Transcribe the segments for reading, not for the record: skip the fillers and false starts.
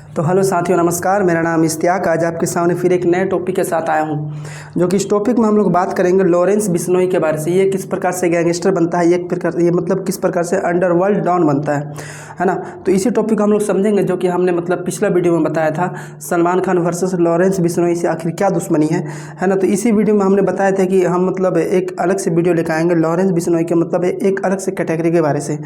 तो हेलो साथियों, नमस्कार। मेरा नाम इश्तियाक। आज आपके सामने फिर एक नए टॉपिक के साथ आया हूं, जो कि इस टॉपिक में हम लोग बात करेंगे लॉरेंस बिश्नोई के बारे से। ये किस प्रकार से गैंगस्टर बनता है, ये मतलब किस प्रकार से अंडरवर्ल्ड डॉन बनता है ना। तो इसी टॉपिक को हम लोग समझेंगे, जो कि हमने मतलब पिछला वीडियो में बताया था, सलमान खान वर्सेस लॉरेंस बिश्नोई से आखिर क्या दुश्मनी है ना। तो इसी वीडियो में हमने बताया था कि हम मतलब एक अलग से वीडियो लेकर आएंगे लॉरेंस बिश्नोई के मतलब एक अलग से कैटेगरी के बारे से।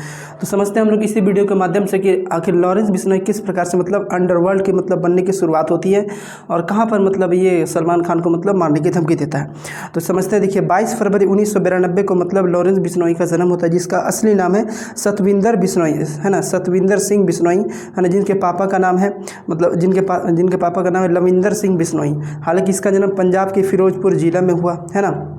तो समझते हैं हम लोग इसी वीडियो के माध्यम से कि आखिर लॉरेंस बिश्नोई किस प्रकार से मतलब अंडरवर्ल्ड के मतलब बनने की शुरुआत होती है और कहाँ पर मतलब ये सलमान खान को मतलब मारने की धमकी देता है। तो समझते हैं। देखिए, 22 फरवरी 1992 को मतलब लॉरेंस बिश्नोई का जन्म होता है, जिसका असली नाम है सतविंदर बिश्नोई, है ना, सतविंदर सिंह बिश्नोई, है ना, जिनके पापा का नाम है मतलब जिनके पापा का नाम है लविंदर सिंह बिश्नोई। हालांकि इसका जन्म पंजाब के फिरोजपुर जिला में हुआ, है ना।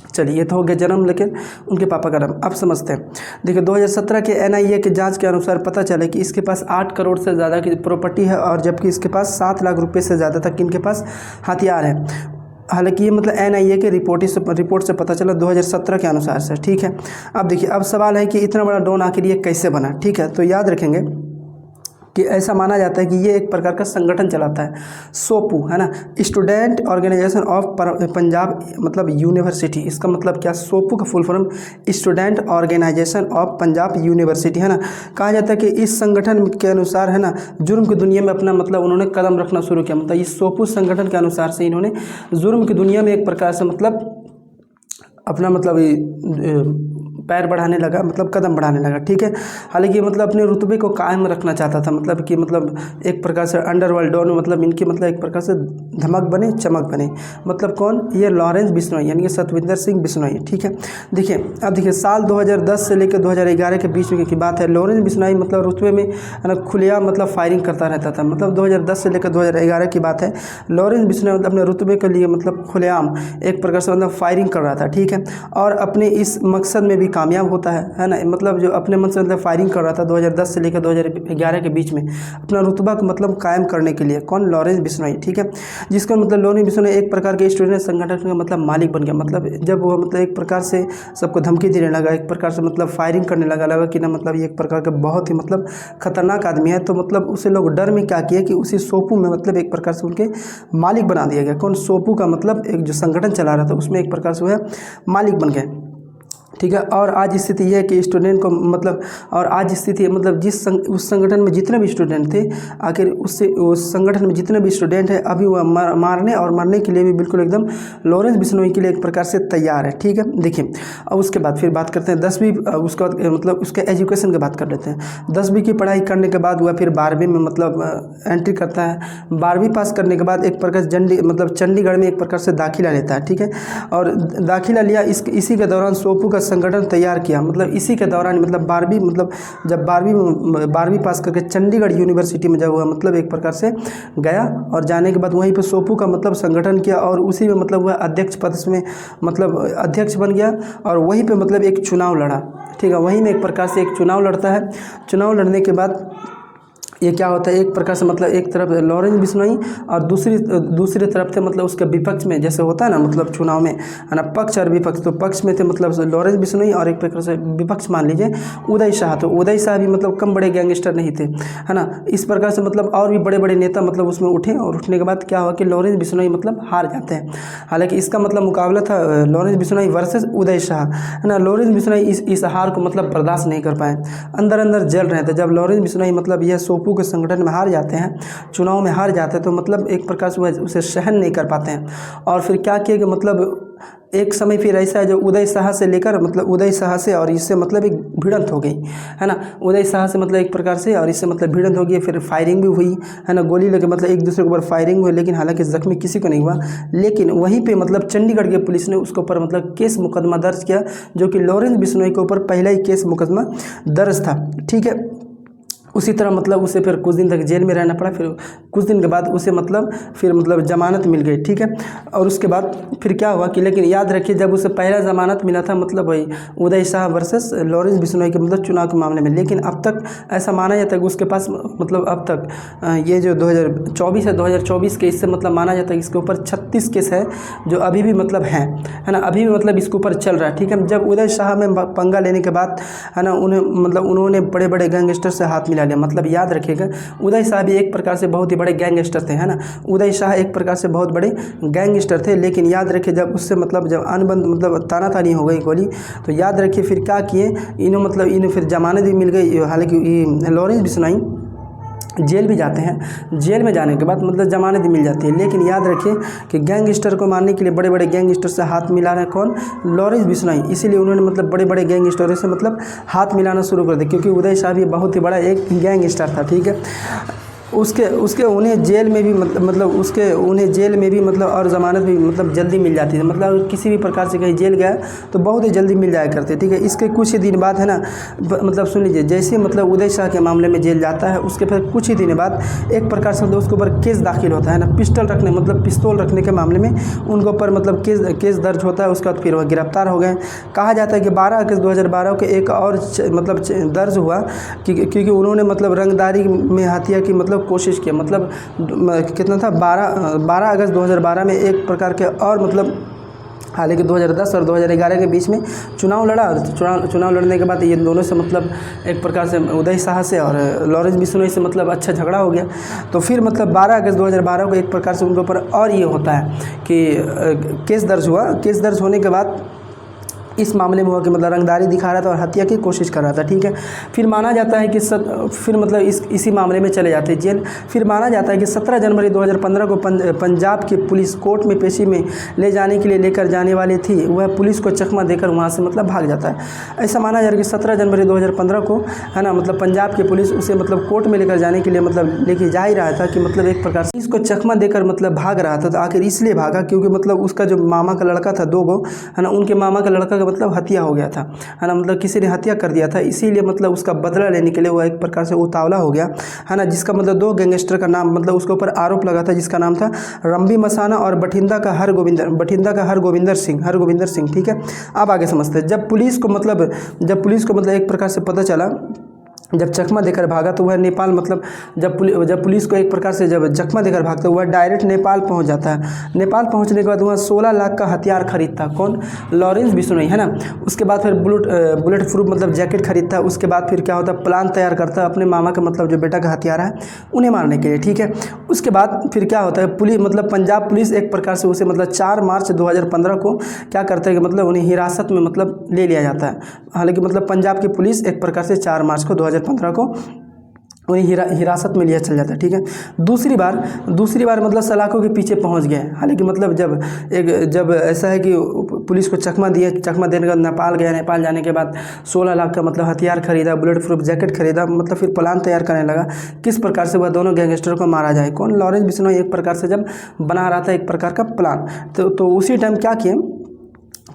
चलिए, ये तो हो गया जन्म, लेकिन उनके पापा का नाम अब समझते हैं। देखिए, 2017 के NIA के जांच के अनुसार पता चला कि इसके पास 8 करोड़ से ज़्यादा की प्रॉपर्टी है, और जबकि इसके पास 7 लाख रुपए से ज़्यादा तक इनके पास हथियार है। हालांकि ये मतलब NIA के रिपोर्ट से पता चला 2017 के अनुसार से। ठीक है, अब देखिए, अब सवाल है कि इतना बड़ा डॉन आखिर ये कैसे बना। ठीक है, तो याद रखेंगे कि ऐसा माना जाता है कि ये एक प्रकार का संगठन चलाता है, सोपू, है ना, स्टूडेंट ऑर्गेनाइजेशन ऑफ पंजाब मतलब यूनिवर्सिटी। इसका मतलब क्या, सोपू का full form student organisation of Panjab university, है ना। कहा जाता है कि इस संगठन के अनुसार, है ना, जुर्म की दुनिया में अपना मतलब उन्होंने कदम रखना शुरू किया। मतलब इस सोपू संगठन के अनुसार से इन्होंने जुर्म की दुनिया में एक प्रकार से मतलब अपना मतलब पैर बढ़ाने लगा, मतलब कदम बढ़ाने लगा। ठीक है, हालांकि मतलब अपने रुतबे को कायम रखना चाहता था, मतलब कि मतलब एक प्रकार से अंडरवर्ल्ड डॉन, मतलब इनकी मतलब एक प्रकार से धमक बने चमक बने। मतलब कौन, ये लॉरेंस बिश्नोई यानी कि सतविंदर सिंह बिश्नोई। ठीक है, देखिए, अब देखिए, साल 2010 से लेकर 2011 के बीच में की बात है। लॉरेंस बिश्नोई मतलब रुतबे में, है ना, खुलेआम मतलब फायरिंग करता रहता था। मतलब 2010 से लेकर 2011 की बात है। लॉरेंस बिश्नोई मतलब अपने रुतबे के लिए मतलब खुलेआम एक प्रकार से मतलब फायरिंग कर रहा था। ठीक है, और अपने इस मकसद में भी कामयाब होता है ना। मतलब जो अपने मन से मतलब फायरिंग कर रहा था 2010 से लेकर 2011 के बीच में अपना रुतबा को मतलब कायम करने के लिए, कौन, लॉरेंस बिश्नोई। ठीक है, जिसका मतलब लॉरेंस बिश्नोई एक प्रकार के स्टूडेंट संगठन का मतलब मालिक बन गया। मतलब जब वो मतलब एक प्रकार से सबको धमकी देने लगा, एक प्रकार से मतलब फायरिंग करने लगा कि ना मतलब ये एक प्रकार का बहुत ही मतलब खतरनाक आदमी है, तो मतलब उसे लोग डर में क्या किया कि उसी सोपू में मतलब एक प्रकार से उनके मालिक बना दिया गया। कौन, सोपू का मतलब एक जो संगठन चला रहा था उसमें एक प्रकार से वह मालिक बन गए। ठीक है, और आज स्थिति यह है कि स्टूडेंट को मतलब, और आज स्थिति है मतलब उस संगठन में जितने भी स्टूडेंट थे, आखिर उस संगठन में जितने भी स्टूडेंट हैं अभी वह मारने और मरने के लिए भी बिल्कुल एकदम लॉरेंस बिश्नोई के लिए एक प्रकार से तैयार है। ठीक है, देखिए, अब उसके बाद फिर बात करते हैं 10वीं, उसके बाद मतलब उसके एजुकेशन की बात कर लेते हैं। 10वीं की पढ़ाई करने के बाद वह फिर 12वीं में मतलब एंट्री करता है। 12वीं पास करने के बाद एक प्रकार से चंडीगढ़ में एक प्रकार से दाखिला लेता है। ठीक है, और दाखिला लिया, इसी के दौरान सोपू का संगठन तैयार किया। मतलब इसी के दौरान मतलब 12वीं मतलब जब 12वीं पास करके चंडीगढ़ यूनिवर्सिटी में जब हुआ मतलब एक प्रकार से गया, और जाने के बाद वहीं पर सोपू का मतलब संगठन किया, और उसी में मतलब वह अध्यक्ष पद में मतलब अध्यक्ष बन गया, और वहीं पे मतलब एक चुनाव लड़ा। ठीक है, वहीं में एक प्रकार से एक चुनाव लड़ता है। चुनाव लड़ने के बाद ये क्या होता है, एक प्रकार से मतलब एक तरफ लॉरेंस बिश्नोई और दूसरी तरफ थे मतलब उसके विपक्ष में, जैसे होता है ना मतलब चुनाव में, है ना, पक्ष और विपक्ष। तो पक्ष में थे मतलब लॉरेंस बिश्नोई, और एक प्रकार से विपक्ष मान लीजिए उदय शाह। तो उदय शाह भी मतलब कम बड़े गैंगस्टर नहीं थे, है ना। इस प्रकार से मतलब और भी बड़े बड़े नेता मतलब उसमें उठे, और उठने के बाद क्या हुआ कि लॉरेंस बिश्नोई मतलब हार जाते हैं। हालांकि इसका मतलब मुकाबला था लॉरेंस बिश्नोई वर्सेस उदय शाह, है ना। लॉरेंस बिश्नोई इस हार को मतलब बर्दाश्त नहीं कर पाए, अंदर अंदर जल रहे थे। जब लॉरेंस बिश्नोई मतलब यह सोपू के संगठन में हार जाते हैं, चुनाव में हार जाते हैं, तो मतलब एक प्रकार से उसे सहन नहीं कर पाते हैं, और फिर क्या किया कि मतलब एक समय फिर ऐसा है जो उदय शाह से लेकर मतलब उदय शाह से और इससे मतलब एक भिड़ंत हो गई, है ना। उदय शाह से मतलब एक प्रकार से और इससे मतलब भिड़ंत हो गई, फिर फायरिंग भी हुई, है ना, गोली लगे मतलब एक दूसरे के ऊपर फायरिंग हुई, लेकिन हालांकि जख्मी किसी को नहीं हुआ। लेकिन वहीं पे मतलब चंडीगढ़ के पुलिस ने उसके ऊपर मतलब केस मुकदमा दर्ज किया, जो कि लॉरेंस बिश्नोई के ऊपर पहला ही केस मुकदमा दर्ज था। ठीक है, उसी तरह मतलब उसे फिर कुछ दिन तक जेल में रहना पड़ा। फिर कुछ दिन के बाद उसे मतलब फिर मतलब ज़मानत मिल गई, ठीक है। और उसके बाद फिर क्या हुआ कि, लेकिन याद रखिए जब उसे पहला ज़मानत मिला था मतलब वही उदय शाह वर्सेस लॉरेंस बिश्नोई के मतलब चुनाव के मामले में, लेकिन अब तक ऐसा माना जाता है कि उसके पास मतलब अब तक ये जो 2024 है, 2024 के इससे मतलब माना जाता है कि इसके ऊपर 36 केस है जो अभी भी मतलब हैं, है ना, अभी भी मतलब इसके ऊपर चल रहा है, ठीक है। जब उदय शाह में पंगा लेने के बाद, है ना, उन्होंने बड़े बड़े गैंगस्टर से हाथ मिला लिया। मतलब याद रखिएगा उदय शाह भी एक प्रकार से बहुत ही बड़े गैंगस्टर थे, है ना, उदय शाह एक प्रकार से बहुत बड़े गैंगस्टर थे। लेकिन याद रखिए जब उससे मतलब जब अनबंद मतलब तानातानी हो गई गोली, तो याद रखिए फिर क्या किए इन्हें फिर जमानत भी मिल गई। हालांकि लॉरेंस बिश्नोई जेल भी जाते हैं, जेल में जाने के बाद मतलब जमानत भी मिल जाती है। लेकिन याद रखिए कि गैंगस्टर को मारने के लिए बड़े बड़े गैंगस्टर से हाथ मिला रहे कौन, लॉरेंस बिश्नोई। इसीलिए उन्होंने मतलब बड़े बड़े गैंगस्टरों से मतलब हाथ मिलाना शुरू कर दिया, क्योंकि उदय शाह भी बहुत ही बड़ा एक गैंगस्टर था, ठीक है। उसके उन्हें जेल में भी उन्हें जेल में भी मतलब और ज़मानत भी मतलब जल्दी मिल जाती है। मतलब किसी भी प्रकार से कहीं जेल गया तो बहुत ही जल्दी मिल जाया करते, ठीक है। इसके कुछ ही दिन बाद, है ना, मतलब सुन लीजिए, जैसे मतलब उदय शाह के मामले में जेल जाता है, उसके फिर कुछ ही दिन बाद एक प्रकार से मतलब उसके ऊपर केस दाखिल होता है ना, पिस्तौल रखने के मामले में उनके ऊपर मतलब केस दर्ज होता है। उसके बाद फिर वह गिरफ्तार हो गए। कहा जाता है कि 12 अगस्त 2012 को एक और मतलब दर्ज हुआ क्योंकि उन्होंने मतलब रंगदारी में हत्या की मतलब कोशिश किया। मतलब कितना था, 12 अगस्त 2012 में एक प्रकार के और मतलब, हालांकि 2010 और 2011 के बीच में चुनाव लड़ा। चुनाव लड़ने के बाद ये दोनों से मतलब एक प्रकार से उदय शाह से और लॉरेंस बिश्नोई से मतलब अच्छा झगड़ा हो गया। तो फिर मतलब 12 अगस्त 2012 को एक प्रकार से उनके ऊपर और ये होता है कि केस दर्ज हुआ। केस दर्ज होने के बाद इस मामले में हुआ कि मतलब रंगदारी दिखा रहा था और हत्या की कोशिश कर रहा था, ठीक है। फिर माना जाता है कि फिर मतलब इसी मामले में चले जाते हैं जेल। फिर माना जाता है कि 17 जनवरी 2015 को पंजाब की पुलिस कोर्ट में पेशी में ले जाने के लिए लेकर जाने वाली थी, वह पुलिस को चकमा देकर वहाँ से मतलब भाग जाता है। ऐसा माना जा रहा है कि 17 जनवरी 2015 को, है ना, मतलब पंजाब की पुलिस उसे मतलब कोर्ट में लेकर जाने के लिए मतलब लेके जा ही रहा था कि मतलब एक प्रकार से इसको चकमा देकर मतलब भाग रहा था। तो आखिर इसलिए भागा क्योंकि मतलब उसका जो मामा का लड़का था, 2 गो, है ना, उनके मामा का लड़का मतलब हत्या हो गया था, है ना, मतलब किसी ने हत्या कर दिया था। इसीलिए मतलब उसका बदला लेने के लिए वो एक प्रकार से उतावला हो गया, है ना, जिसका मतलब 2 गैंगस्टर का नाम मतलब उसके ऊपर आरोप लगा था, जिसका नाम था रंबी मसाना और बठिंडा का हरगोविंदर सिंह, ठीक है। अब आगे समझते हैं। जब पुलिस को मतलब एक प्रकार से पता चला, जब चकमा देकर भागा तो वह नेपाल मतलब जब पुलिस को एक प्रकार से जब चकमा देकर भागता वह डायरेक्ट नेपाल पहुंच जाता है। नेपाल पहुंचने के बाद वहाँ 16 लाख का हथियार खरीदता, कौन, लॉरेंस बिश्नोई, है ना। उसके बाद फिर बुलेट प्रूफ मतलब जैकेट खरीदता। उसके बाद फिर क्या होता है, प्लान तैयार करता अपने मामा का मतलब जो बेटा का हथियार है उन्हें मारने के लिए, ठीक है। उसके बाद फिर क्या होता है, पुलिस मतलब पंजाब पुलिस एक प्रकार से उसे मतलब 4 मार्च 2015 को क्या करता है कि मतलब उन्हें हिरासत में मतलब ले लिया जाता है। हालांकि मतलब पंजाब की पुलिस एक प्रकार से 4 मार्च को 2015 को उन्हें हिरासत में लिया चल जाता है, ठीक है। दूसरी बार मतलब सलाखों के पीछे पहुंच गए। हालांकि मतलब जब ऐसा है कि पुलिस को चकमा देने के बाद नेपाल गया। नेपाल जाने के बाद 16 लाख का मतलब हथियार खरीदा, बुलेट प्रूफ जैकेट खरीदा, मतलब फिर प्लान तैयार करने लगा किस प्रकार से वह दोनों गैंगस्टर को मारा जाए। कौन, लॉरेंस बिश्नोई एक प्रकार से जब बना रहा था एक प्रकार का प्लान। तो उसी टाइम क्या किए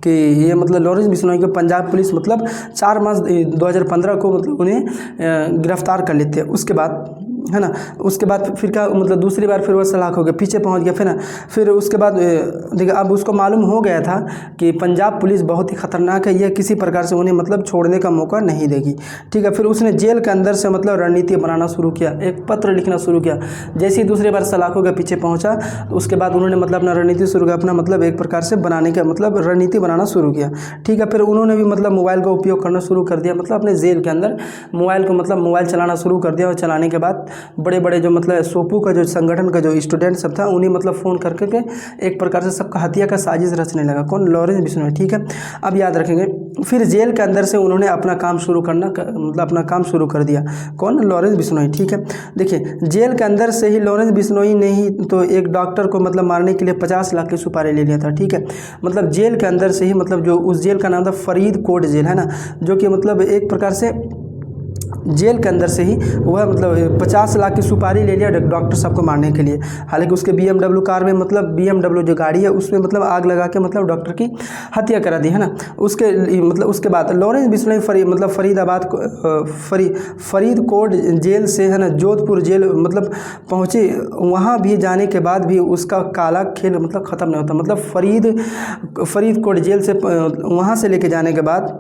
कि ये मतलब लॉरेंस बिश्नोई को पंजाब पुलिस मतलब 4 मार्च 2015 को मतलब उन्हें गिरफ्तार कर लेते हैं। उसके बाद, है ना, उसके बाद फिर क्या मतलब दूसरी बार फिर वह सलाखों के पीछे पहुंच गया, फिर ना फिर उसके बाद देखिए अब उसको मालूम हो गया था कि पंजाब पुलिस बहुत ही खतरनाक है, यह किसी प्रकार से उन्हें मतलब छोड़ने का मौका नहीं देगी, ठीक है। फिर उसने जेल के अंदर से मतलब रणनीति बनाना शुरू किया, एक पत्र लिखना शुरू किया। जैसे ही दूसरी बार सलाखों के पीछे पहुँचा तो उसके बाद उन्होंने मतलब अपना रणनीति शुरू किया, अपना मतलब एक प्रकार से बनाने का मतलब रणनीति बनाना शुरू किया, ठीक है। फिर उन्होंने भी मतलब मोबाइल का उपयोग करना शुरू कर दिया, मतलब अपने जेल के अंदर मोबाइल चलाना शुरू कर दिया। और चलाने के बाद बड़े बड़े जो मतलब सोपू का जो संगठन का जो स्टूडेंट सब था उन्हें मतलब फ़ोन करके एक प्रकार से सबका हत्या का साजिश रचने लगा। कौन, लॉरेंस बिश्नोई, ठीक है। अब याद रखेंगे फिर जेल के अंदर से उन्होंने अपना काम शुरू कर दिया। कौन, लॉरेंस बिश्नोई, ठीक है। देखिए जेल के अंदर से ही लॉरेंस बिश्नोई ने ही तो एक डॉक्टर को मतलब मारने के लिए 50 लाख की सुपारी ले लिया था, ठीक है। मतलब जेल के अंदर से ही मतलब जो उस जेल का नाम था फरीदकोट जेल, है ना, जो कि मतलब एक प्रकार से जेल के अंदर से ही वह मतलब 50 लाख की सुपारी ले लिया डॉक्टर साहब को मारने के लिए। हालांकि उसके BMW कार में मतलब BMW जो गाड़ी है उसमें मतलब आग लगा के मतलब डॉक्टर की हत्या करा दी है ना। उसके बाद लॉरेंस बिश्नोई फरीदकोट जेल से है ना जोधपुर जेल मतलब पहुँचे। वहाँ भी जाने के बाद भी उसका काला खेल मतलब ख़त्म नहीं होता। मतलब फरीदकोट जेल से वहाँ से लेके जाने के बाद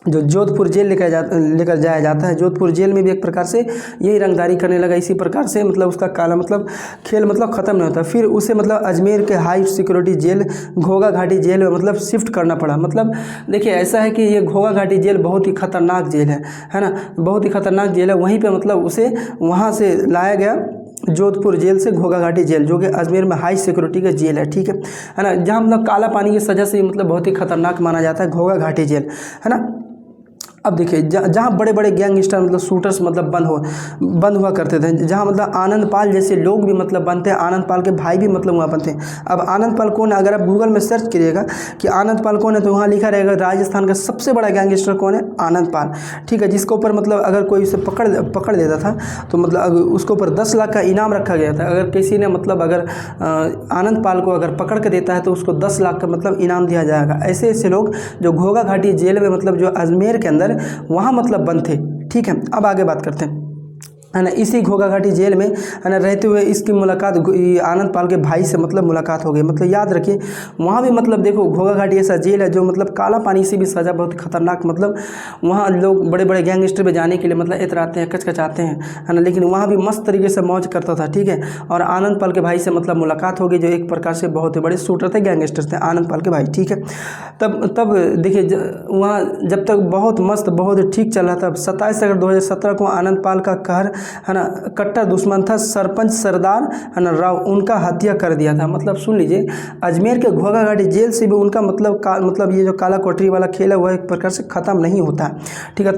जो जोधपुर जेल लेकर जाया जाता है, जोधपुर जेल में भी एक प्रकार से यही रंगदारी करने लगा। इसी प्रकार से मतलब उसका काला मतलब खेल मतलब ख़त्म नहीं होता। फिर उसे मतलब अजमेर के हाई सिक्योरिटी जेल घोगा घाटी जेल में मतलब शिफ्ट करना पड़ा। मतलब देखिए ऐसा है कि ये घोगा घाटी जेल बहुत ही खतरनाक जेल है ना, बहुत ही खतरनाक जेल है। वहीं पर मतलब उसे वहाँ से लाया गया जोधपुर जेल से घोगा घाटी जेल, जो कि अजमेर में हाई सिक्योरिटी का जेल है, ठीक है ना। जहाँ मतलब काला पानी की सज़ा से मतलब बहुत ही खतरनाक माना जाता है घोगा घाटी जेल, है ना। अब देखिए जहाँ बड़े बड़े गैंगस्टर मतलब शूटर्स मतलब बंद हुआ करते थे, जहाँ मतलब आनंद पाल जैसे लोग भी मतलब बनते हैं, आनंद पाल के भाई भी मतलब वहाँ बनते हैं। अब आनंद पाल कौन है, अगर आप गूगल में सर्च करिएगा कि आनंद पाल कौन है तो वहाँ लिखा रहेगा राजस्थान का सबसे बड़ा गैंगस्टर कौन है, आनंद पाल, ठीक है। जिसके ऊपर मतलब अगर कोई उसे पकड़ लेता था तो मतलब उसके ऊपर 10 लाख का इनाम रखा गया था। अगर किसी ने मतलब अगर आनंद पाल को अगर पकड़ के देता है तो उसको 10 लाख का मतलब इनाम दिया जाएगा। ऐसे ऐसे लोग जो घोगा घाटी जेल में मतलब जो अजमेर के अंदर वहाँ मतलब बंद थे, ठीक है। अब आगे बात करते हैं, है ना। इसी घोगा घाटी जेल में है ना रहते हुए इसकी मुलाकात आनंद पाल के भाई से मतलब मुलाकात हो गई। मतलब याद रखिए वहाँ भी मतलब देखो घोगा घाटी ऐसा जेल है जो मतलब काला पानी से भी सज़ा बहुत खतरनाक, मतलब वहाँ लोग बड़े बड़े गैंगस्टर पे जाने के लिए मतलब इतराते हैं, कचकचाते हैं, है ना। लेकिन वहाँ भी मस्त तरीके से मौज करता था, ठीक है। और आनंद पाल के भाई से मतलब मुलाकात हो गई, जो एक प्रकार से बहुत ही बड़े शूटर थे, गैंगस्टर थे, आनंद पाल के भाई, ठीक है। तब देखिए वहाँ जब तक बहुत मस्त बहुत ठीक चल रहा था, 27 अगस्त 2017 को आनंद पाल का कहर है ना कट्टर दुश्मन था सरपंच सरदार है ना राव, उनका हत्या कर दिया था। मतलब सुन लीजिए अजमेर के घोगा घाटी जेल से भी उनका मतलब ये जो काला कोठरी वाला खेल है वह एक प्रकार से ख़त्म नहीं होता, ठीक है।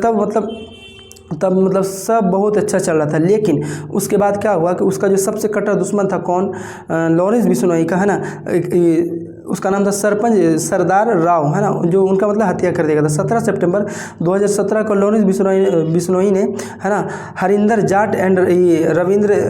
तब मतलब सब बहुत अच्छा चल रहा था। लेकिन उसके बाद क्या हुआ कि उसका जो सबसे कट्टर दुश्मन था कौन, लॉरेंस बिश्नोई का, है ना, उसका नाम था सरपंच सरदार राव, है ना, जो उनका मतलब हत्या कर दिया था। 17 सितंबर 2017 को लॉरेंस बिश्नोई ने, है ना, हरिंदर जाट एंड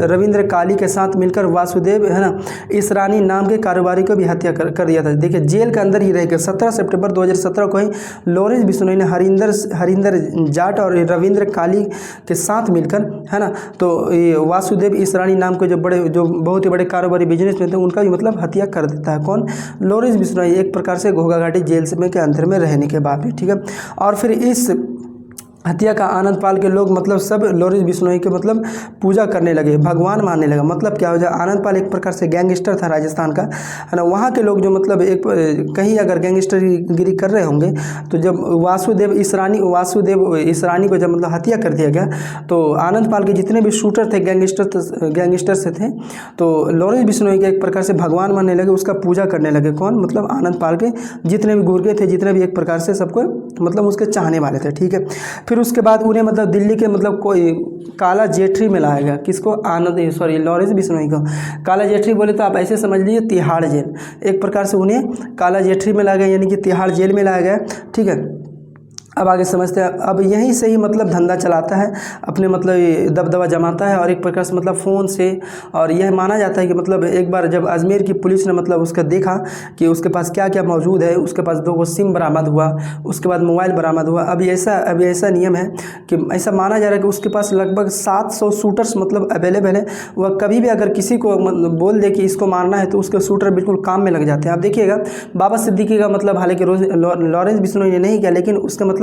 रविंद्र काली के साथ मिलकर वासुदेव, है ना, इसरानी नाम के कारोबारी को भी हत्या कर दिया था। देखिए जेल के अंदर ही रहकर 17 सितंबर 2017 को ही लॉरेंस बिश्नोई ने हरिंदर जाट और रविंद्र काली के साथ मिलकर, है ना, तो ये वासुदेव इसरानी नाम के जो बहुत ही बड़े कारोबारी बिजनेसमैन थे उनका भी मतलब हत्या कर देता है। कौन, लॉरेंस बिश्नोई, एक प्रकार से घोगा घाटी जेल में के अंदर में रहने के बाद भी, ठीक है। और फिर इस हत्या का आनंद पाल के लोग मतलब सब लॉरेंस बिश्नोई के मतलब पूजा करने लगे, भगवान मानने लगा। मतलब क्या हो जाए, आनंद पाल एक प्रकार से गैंगस्टर था राजस्थान का, है ना। वहाँ के लोग जो मतलब एक कहीं अगर गैंगस्टरगिरी कर रहे होंगे तो जब वासुदेव इसरानी को जब मतलब हत्या कर दिया गया तो आनंद पाल के जितने भी शूटर थे गैंगस्टर से थे तो लॉरेंस बिश्नोई के एक प्रकार से भगवान मानने लगे, उसका पूजा करने लगे। कौन, मतलब आनंद पाल के जितने भी गुर्गे थे, जितने भी एक प्रकार से सबको मतलब उसके चाहने वाले थे, ठीक है। फिर उसके बाद उन्हें मतलब दिल्ली के मतलब कोई काला जेठरी में लाया गया। किसको, लॉरेंस बिश्नोई को काला जेठरी बोले तो आप ऐसे समझ लीजिए तिहाड़ जेल, एक प्रकार से उन्हें काला जेठरी में लाया गया, यानी कि तिहाड़ जेल में लाया गया, ठीक है। अब आगे समझते हैं। अब यहीं से ही मतलब धंधा चलाता है, अपने मतलब दबदबा जमाता है और एक प्रकार से मतलब फ़ोन से, और यह माना जाता है कि मतलब एक बार जब अजमेर की पुलिस ने मतलब उसका देखा कि उसके पास क्या क्या मौजूद है, उसके पास 2 सिम बरामद हुआ, उसके बाद मोबाइल बरामद हुआ। अभी ऐसा नियम है कि ऐसा माना जा रहा है कि उसके पास लगभग 700 शूटर्स मतलब अवेलेबल है। वह कभी भी अगर किसी को बोल दे कि इसको मारना है तो उसके शूटर बिल्कुल काम में लग जाते हैं। आप देखिएगा बाबा सिद्दीकी का मतलब हालांकि लॉरेंस बिश्नोई ने नहीं किया, लेकिन उसका मतलब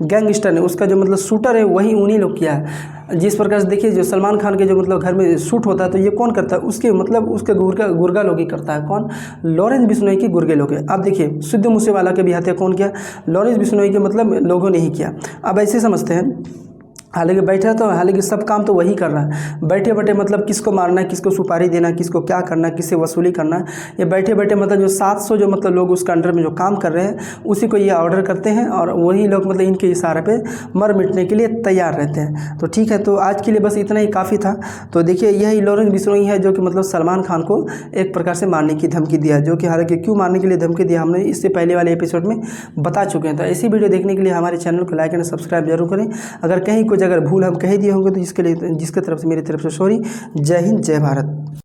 गैंगस्टर ने उसका जो मतलब शूटर है वही उन्हीं लोग किया है। जिस प्रकार से देखिए जो सलमान खान के जो मतलब घर में शूट होता है तो ये कौन करता है, उसके मतलब उसके गुर्गा लोग ही करता है। कौन, लॉरेंस बिश्नोई की गुर्गे लोग है। अब देखिए सिद्धू मूसेवाला के भी हत्या कौन किया, लॉरेंस बिश्नोई के मतलब लोगों ने ही किया। अब ऐसे समझते हैं, हालांकि सब काम तो वही कर रहा है, बैठे बैठे मतलब किसको मारना है, किसको सुपारी देना, किसको क्या करना है, किससे वसूली करना है, ये बैठे बैठे मतलब जो 700 जो मतलब लोग उसके अंडर में जो काम कर रहे हैं उसी को ये ऑर्डर करते हैं और वही लोग मतलब इनके इशारे पे मर मिटने के लिए तैयार रहते हैं। तो ठीक है, तो आज के लिए बस इतना ही काफ़ी था। तो देखिए यही लॉरेंस बिश्नोई है जो कि मतलब सलमान खान को एक प्रकार से मारने की धमकी दिया, जो कि हालांकि क्यों मारने के लिए धमकी दिया हमने इससे पहले वाले एपिसोड में बता चुके हैं। तो ऐसी वीडियो देखने के लिए हमारे चैनल को लाइक एंड सब्सक्राइब जरूर करें। अगर कहीं कुछ अगर भूल हम कह दिए होंगे तो जिसके तरफ से मेरी तरफ से सॉरी। जय हिंद, जय भारत।